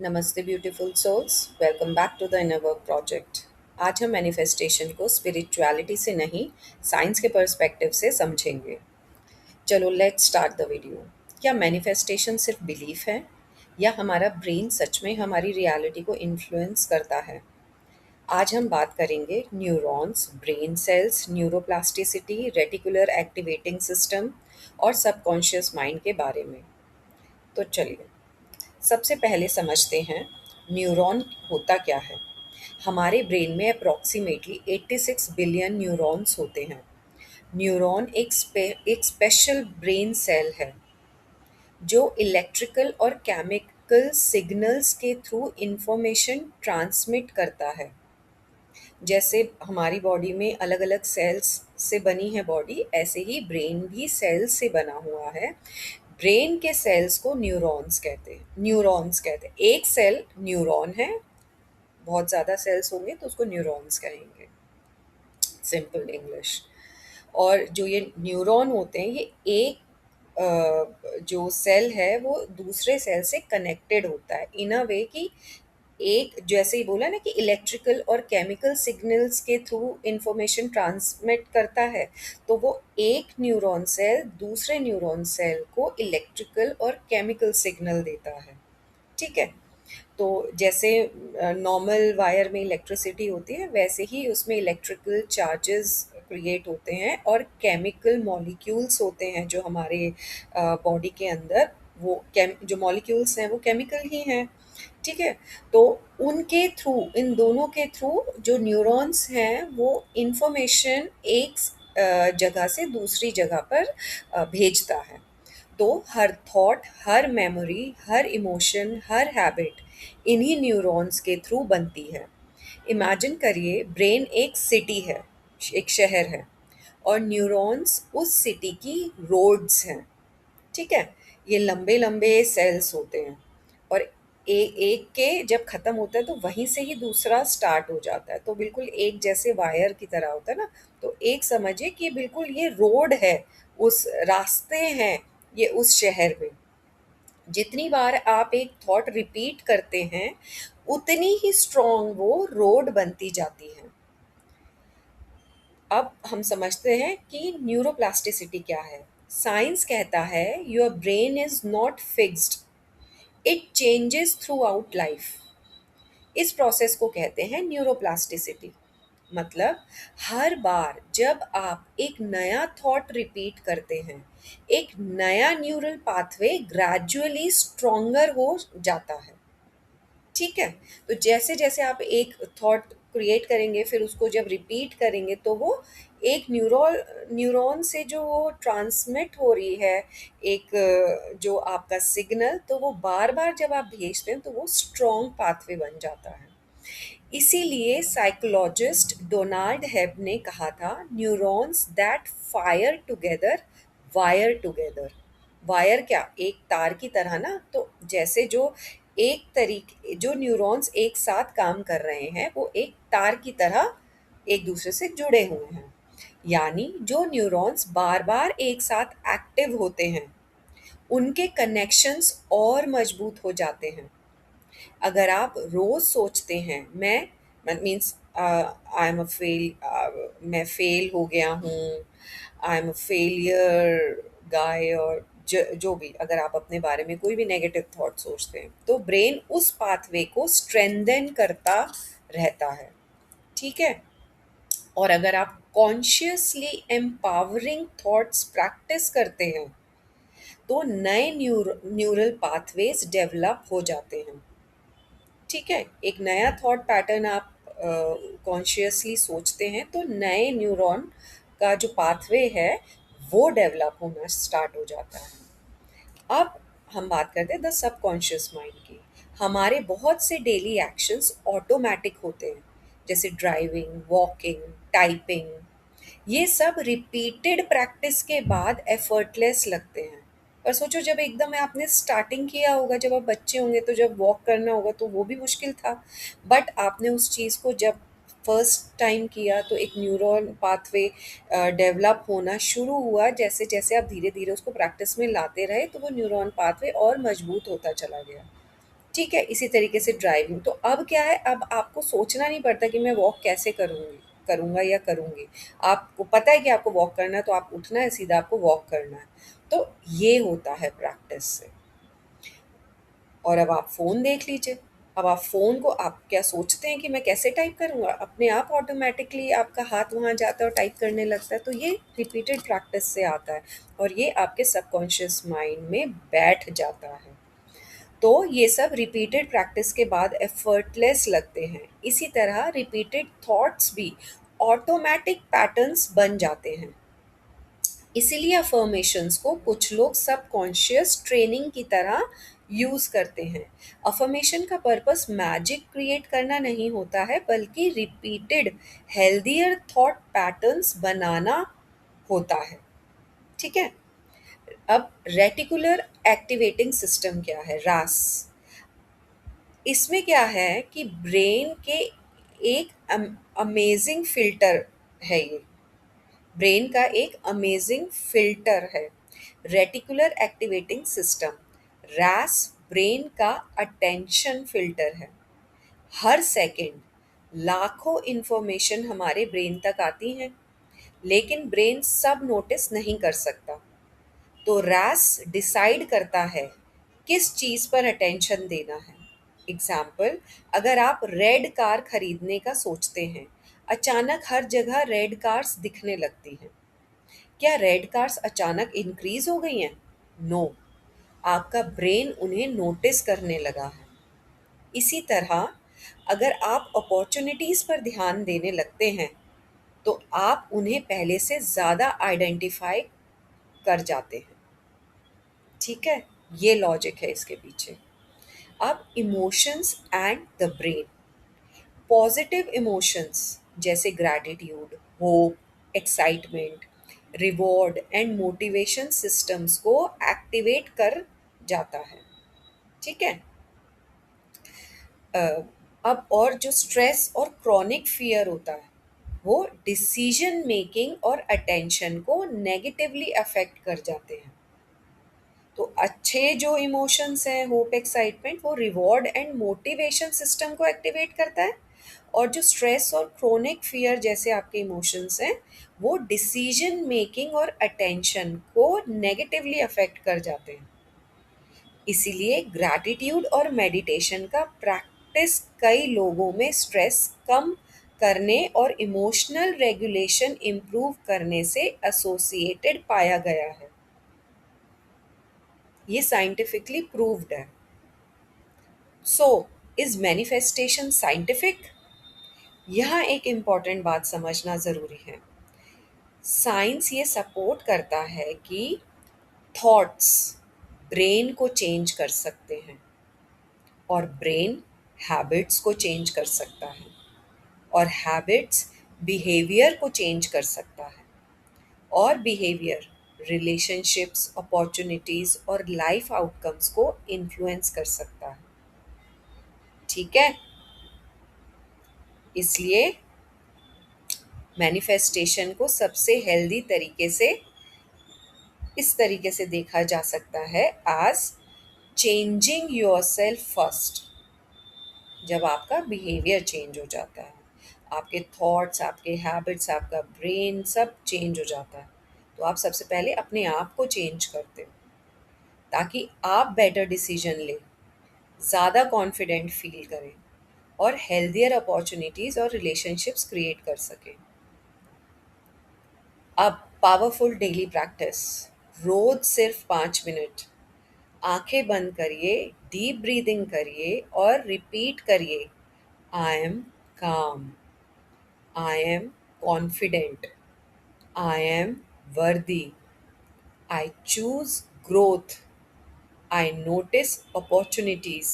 नमस्ते beautiful souls, welcome back to the inner work project. आज हम मैनिफेस्टेशन को स्पिरिचुअलिटी से नहीं, साइंस के पर्सपेक्टिव से समझेंगे। चलो लेट्स स्टार्ट द वीडियो। क्या मैनिफेस्टेशन सिर्फ बिलीफ है या हमारा ब्रेन सच में हमारी रियलिटी को इन्फ्लुएंस करता है? आज हम बात करेंगे neurons, brain cells, neuroplasticity, reticular activating system और सबकॉन्शियस माइंड के बारे में। तो चलिए सबसे पहले समझते हैं न्यूरॉन होता क्या है। हमारे ब्रेन में अप्रॉक्सीमेटली 86 बिलियन न्यूरॉन्स होते हैं। न्यूरॉन एक स्पेशल ब्रेन सेल है जो इलेक्ट्रिकल और केमिकल सिग्नल्स के थ्रू इंफॉर्मेशन ट्रांसमिट करता है। जैसे हमारी बॉडी में अलग अलग सेल्स से बनी है बॉडी, ऐसे ही ब्रेन भी सेल्स से बना हुआ है। ब्रेन के सेल्स को न्यूरॉन्स कहते हैं। एक सेल न्यूरॉन है, बहुत ज़्यादा सेल्स होंगे तो उसको न्यूरॉन्स कहेंगे, सिंपल इंग्लिश। और जो ये न्यूरॉन होते हैं ये एक जो सेल है वो दूसरे सेल से कनेक्टेड होता है इन अ वे कि एक, जैसे ही बोला ना कि इलेक्ट्रिकल और केमिकल सिग्नल्स के थ्रू इंफॉर्मेशन ट्रांसमिट करता है, तो वो एक न्यूरॉन सेल दूसरे न्यूरॉन सेल को इलेक्ट्रिकल और केमिकल सिग्नल देता है। ठीक है। तो जैसे नॉर्मल वायर में इलेक्ट्रिसिटी होती है, वैसे ही उसमें इलेक्ट्रिकल चार्जेस क्रिएट होते हैं और केमिकल मॉलिक्यूल्स होते हैं जो हमारे बॉडी के अंदर, वो केम जो मॉलिक्यूल्स हैं वो केमिकल ही हैं। ठीक है। तो उनके थ्रू, इन दोनों के थ्रू जो न्यूरॉन्स हैं वो इंफॉर्मेशन एक जगह से दूसरी जगह पर भेजता है। तो हर थॉट, हर मेमोरी, हर इमोशन, हर हैबिट इन्हीं न्यूरॉन्स के थ्रू बनती है। इमेजिन करिए ब्रेन एक सिटी है, एक शहर है, और न्यूरॉन्स उस सिटी की रोड्स हैं। ठीक है। ये लंबे लंबे सेल्स होते हैं और एक के जब खत्म होता है तो वहीं से ही दूसरा स्टार्ट हो जाता है, तो बिल्कुल एक जैसे वायर की तरह होता है ना। तो एक समझिए कि बिल्कुल ये रोड है, उस रास्ते हैं ये उस शहर में। जितनी बार आप एक थॉट रिपीट करते हैं उतनी ही स्ट्रॉन्ग वो रोड बनती जाती है। अब हम समझते हैं कि न्यूरोप्लास्टिसिटी क्या है। साइंस कहता है your brain is not fixed, it changes through out life. इस प्रोसेस को कहते हैं न्यूरोप्लास्टिसिटी। मतलब हर बार जब आप एक नया थॉट रिपीट करते हैं, एक नया न्यूरल पाथवे ग्रेजुअली स्ट्रॉन्गर हो जाता है। ठीक है। तो जैसे जैसे आप एक थॉट क्रिएट करेंगे, फिर उसको जब रिपीट करेंगे तो वो एक न्यूरॉन से जो ट्रांसमिट हो रही है, एक जो आपका सिग्नल, तो वो बार बार जब आप भेजते हैं तो वो स्ट्रॉन्ग पाथवे बन जाता है। इसीलिए साइकोलॉजिस्ट डोनाल्ड हेब ने कहा था neurons that fire together wire together. Wire क्या, एक तार की तरह ना। तो जैसे जो एक तरीके जो न्यूरॉन्स एक साथ काम कर रहे हैं वो एक तार की तरह एक दूसरे से जुड़े हुए हैं। यानी जो न्यूरॉन्स बार बार एक साथ एक्टिव होते हैं उनके कनेक्शंस और मजबूत हो जाते हैं। अगर आप रोज सोचते हैं मैं मीन्स आई एम अ मैं फेल हो गया हूँ, आई एम अ फेलियर गाय, और जो भी, अगर आप अपने बारे में कोई भी नेगेटिव थॉट सोचते हैं तो ब्रेन उस पाथवे को स्ट्रेंथन करता रहता है। ठीक है। और अगर आप कॉन्शियसली एम्पावरिंग थॉट्स प्रैक्टिस करते हैं तो नए न्यूरल पाथवेज डेवलप हो जाते हैं। ठीक है। एक नया थॉट पैटर्न आप कॉन्शियसली सोचते हैं तो नए न्यूरॉन का जो पाथवे है वो डेवलप होना स्टार्ट हो जाता है। अब हम बात करते हैं द सबकॉन्शियस माइंड की। हमारे बहुत से डेली एक्शंस ऑटोमेटिक होते हैं, जैसे ड्राइविंग, वॉकिंग, टाइपिंग। ये सब रिपीटेड प्रैक्टिस के बाद एफर्टलेस लगते हैं। और सोचो जब एकदम आपने स्टार्टिंग किया होगा, जब आप बच्चे होंगे तो जब वॉक करना होगा तो वो भी मुश्किल था। बट आपने उस चीज़ को जब फर्स्ट टाइम किया तो एक न्यूरॉन पाथवे डेवलप होना शुरू हुआ। जैसे जैसे आप धीरे धीरे उसको प्रैक्टिस में लाते रहे तो वो न्यूरॉन पाथवे और मजबूत होता चला गया। ठीक है, इसी तरीके से ड्राइविंग। तो अब क्या है, अब आपको सोचना नहीं पड़ता कि मैं वॉक कैसे करूँगी, करूँगा या करूँगी। आपको पता है कि आपको वॉक करना है, तो आप उठना है, सीधा आपको वॉक करना है। तो ये होता है प्रैक्टिस से। और अब आप फ़ोन देख लीजिए। अब आप फ़ोन को आप क्या सोचते हैं कि मैं कैसे टाइप करूँगा? अपने आप ऑटोमैटिकली आपका हाथ वहाँ जाता है और टाइप करने लगता है। तो ये रिपीटेड प्रैक्टिस से आता है और ये आपके सबकॉन्शियस माइंड में बैठ जाता है। तो ये सब रिपीटेड प्रैक्टिस के बाद एफर्टलेस लगते हैं। इसी तरह रिपीटेड थॉट्स भी ऑटोमैटिक पैटर्न्स बन जाते हैं। इसीलिए अफर्मेशंस को कुछ लोग सबकॉन्शियस ट्रेनिंग की तरह यूज करते हैं। अफर्मेशन का पर्पस मैजिक क्रिएट करना नहीं होता है, बल्कि रिपीटेड हेल्दियर थॉट पैटर्न्स बनाना होता है। ठीक है। अब रेटिकुलर एक्टिवेटिंग सिस्टम क्या है, रास। इसमें क्या है कि ब्रेन के एक अमेजिंग फिल्टर है ये। ब्रेन का एक अमेजिंग फिल्टर है रेटिकुलर एक्टिवेटिंग सिस्टम। रैस ब्रेन का अटेंशन फिल्टर है। हर सेकंड लाखों इंफॉर्मेशन हमारे ब्रेन तक आती हैं, लेकिन ब्रेन सब नोटिस नहीं कर सकता। तो रैस डिसाइड करता है किस चीज़ पर अटेंशन देना है। एग्जाम्पल, अगर आप रेड कार खरीदने का सोचते हैं, अचानक हर जगह रेड कार्स दिखने लगती हैं। क्या रेड कार्स अचानक इंक्रीज हो गई हैं? नो, आपका ब्रेन उन्हें नोटिस करने लगा है। इसी तरह अगर आप अपॉर्चुनिटीज पर ध्यान देने लगते हैं, तो आप उन्हें पहले से ज़्यादा आइडेंटिफाई कर जाते हैं। ठीक है, ये लॉजिक है इसके पीछे। अब emotions and the brain. Positive emotions जैसे gratitude, hope, excitement, reward and motivation systems को एक्टिवेट कर जाता है। ठीक है। अ, अब और जो स्ट्रेस और क्रॉनिक फियर होता है, वो डिसीजन मेकिंग और अटेंशन को नेगेटिवली अफेक्ट कर जाते हैं। तो अच्छे जो इमोशंस हैं, होप, एक्साइटमेंट, वो रिवॉर्ड एंड मोटिवेशन सिस्टम को एक्टिवेट करता है। और जो स्ट्रेस और क्रोनिक फियर जैसे आपके इमोशंस हैं, वो डिसीजन मेकिंग और अटेंशन को नेगेटिवली अफेक्ट कर जाते हैं। इसीलिए ग्रैटिट्यूड और मेडिटेशन का प्रैक्टिस कई लोगों में स्ट्रेस कम करने और इमोशनल रेगुलेशन इम्प्रूव करने से एसोसिएटेड पाया गया है। ये साइंटिफिकली प्रूव्ड है। So is manifestation scientific? यहाँ एक इम्पॉर्टेंट बात समझना ज़रूरी है। साइंस ये सपोर्ट करता है कि थॉट्स ब्रेन को चेंज कर सकते हैं और ब्रेन हैबिट्स को चेंज कर सकता है और हैबिट्स बिहेवियर को चेंज कर सकता है और बिहेवियर रिलेशनशिप्स, अपॉर्चुनिटीज और लाइफ आउटकम्स को इन्फ्लुएंस कर सकता है। ठीक है। इसलिए मैनिफेस्टेशन को सबसे हेल्दी तरीके से इस तरीके से देखा जा सकता है as changing yourself first. जब आपका बिहेवियर चेंज हो जाता है, आपके थॉट्स, आपके हैबिट्स, आपका ब्रेन सब चेंज हो जाता है, तो आप सबसे पहले अपने आप को चेंज करते हो ताकि आप बेटर डिसीजन लें, ज़्यादा कॉन्फिडेंट फील करें और हेल्दियर अपॉर्चुनिटीज़ और रिलेशनशिप्स क्रिएट कर सकें। अब पावरफुल डेली प्रैक्टिस। रोज सिर्फ 5 मिनट आंखें बंद करिए, डीप ब्रीदिंग करिए और रिपीट करिए, आई एम काम, I am confident, I am वर्दी, I choose growth, I notice opportunities,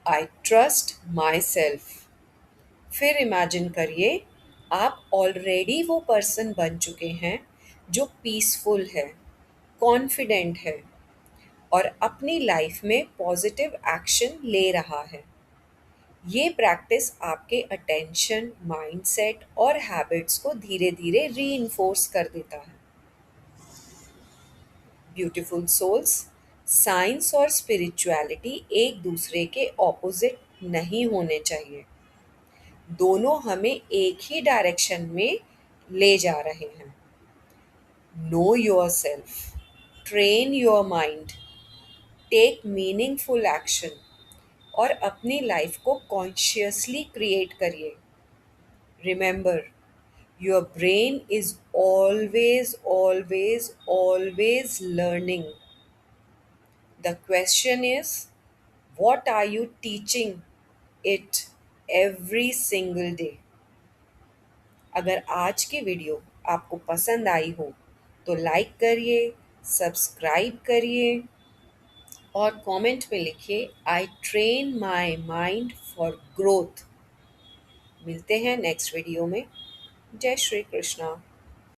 I trust my self. फिर इमेजिन करिए, आप ऑलरेडी वो पर्सन बन चुके हैं जो पीसफुल है, कॉन्फिडेंट है और अपनी लाइफ में पॉजिटिव एक्शन ले रहा है। ये प्रैक्टिस आपके अटेंशन, माइंडसेट और हैबिट्स को धीरे धीरे री कर देता है। ब्यूटीफुल सोल्स, साइंस और स्पिरिचुअलिटी एक दूसरे के ऑपोजिट नहीं होने चाहिए। दोनों हमें एक ही डायरेक्शन में ले जा रहे हैं। Know yourself, train your mind, take meaningful action और अपनी लाइफ को कॉन्शियसली क्रिएट करिए। Remember, your brain is always always always learning. The question is, what are you teaching it every single day? अगर आज की video आपको पसंद आई हो तो लाइक करिए, सब्सक्राइब करिए और कमेंट में लिखिए I train my mind for growth. मिलते हैं नेक्स्ट वीडियो में। जय श्री कृष्णा।